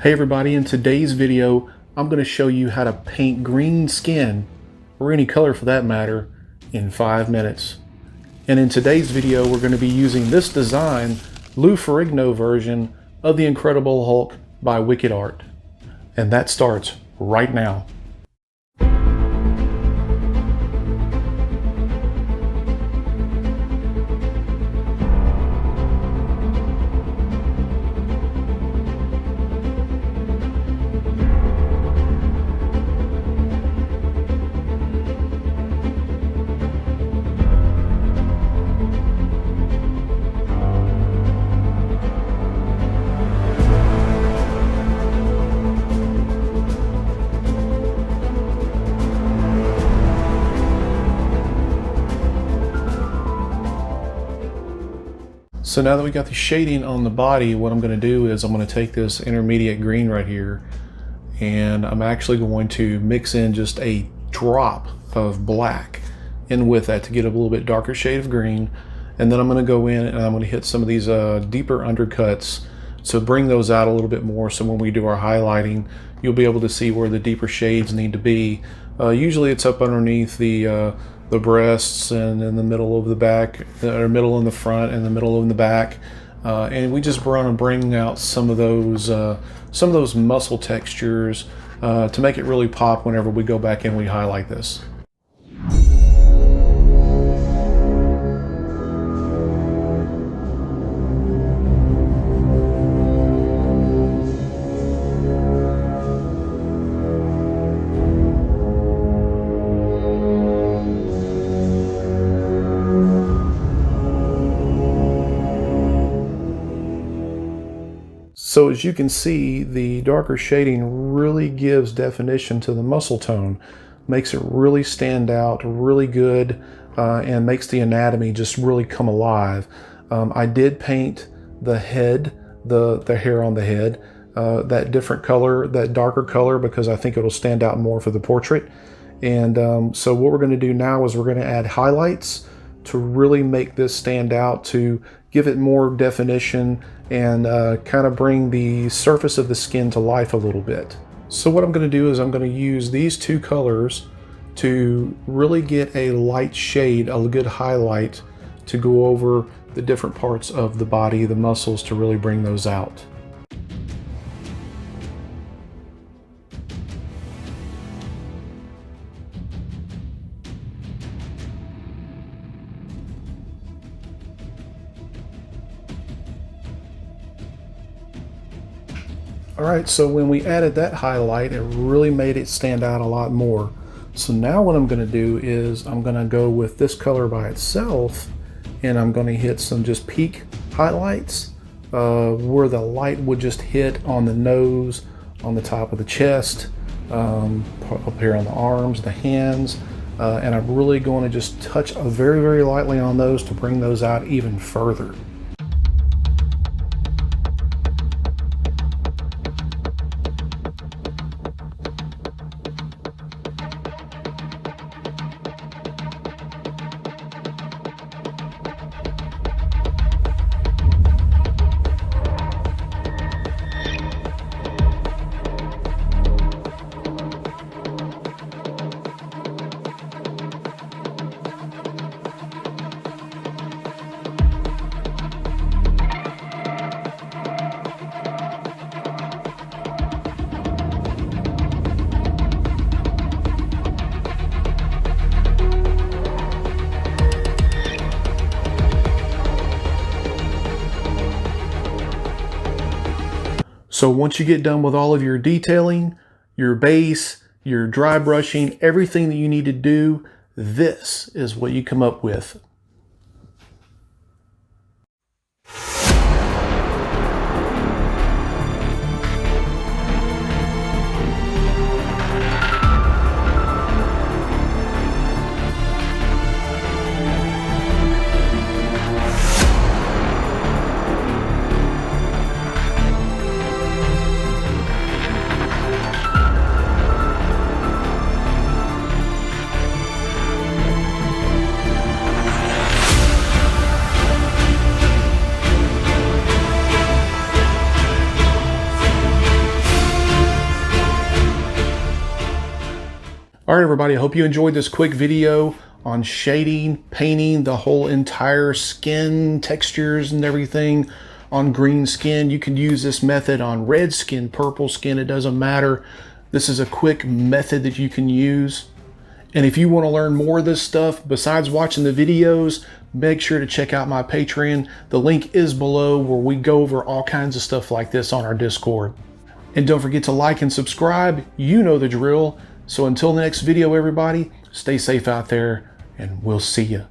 Hey everybody, in today's video, I'm going to show you how to paint green skin, or any color for that matter, in 5 minutes. And in today's video, we're going to be using this design, Lou Ferrigno version of The Incredible Hulk by Wicked Art. And that starts right now. So now that we got the shading on the body, what I'm going to do is I'm going to take this intermediate green right here, and I'm actually going to mix in just a drop of black in with that to get a little bit darker shade of green. And then I'm going to go in and I'm going to hit some of these deeper undercuts to bring those out a little bit more, so when we do our highlighting, you'll be able to see where the deeper shades need to be. Usually it's up underneath the breasts and in the middle of the back, or middle in the front and the middle in the back, and we just want to bring out some of those muscle textures to make it really pop whenever we go back and we highlight this. So as you can see, the darker shading really gives definition to the muscle tone, makes it really stand out really good, and makes the anatomy just really come alive. I did paint the head, the hair on the head, that different color, that darker color, because I think it'll stand out more for the portrait. And so what we're going to do now is we're going to add highlights to really make this stand out, to give it more definition and kind of bring the surface of the skin to life a little bit. So what I'm going to do is I'm going to use these two colors to really get a light shade, a good highlight, to go over the different parts of the body, the muscles, to really bring those out. Alright, so when we added that highlight, it really made it stand out a lot more. So now what I'm going to do is I'm going to go with this color by itself, and I'm going to hit some just peak highlights where the light would just hit on the nose, on the top of the chest, up here on the arms, the hands, and I'm really going to just touch very, very lightly on those to bring those out even further. So once you get done with all of your detailing, your base, your dry brushing, everything that you need to do, this is what you come up with. All right, everybody, I hope you enjoyed this quick video on shading, painting the whole entire skin textures and everything on green skin. You can use this method on red skin, purple skin, it doesn't matter. This is a quick method that you can use. And if you want to learn more of this stuff besides watching the videos, make sure to check out my Patreon. The link is below, where we go over all kinds of stuff like this on our Discord. And don't forget to like and subscribe. You know the drill. So until the next video, everybody, stay safe out there, and we'll see you.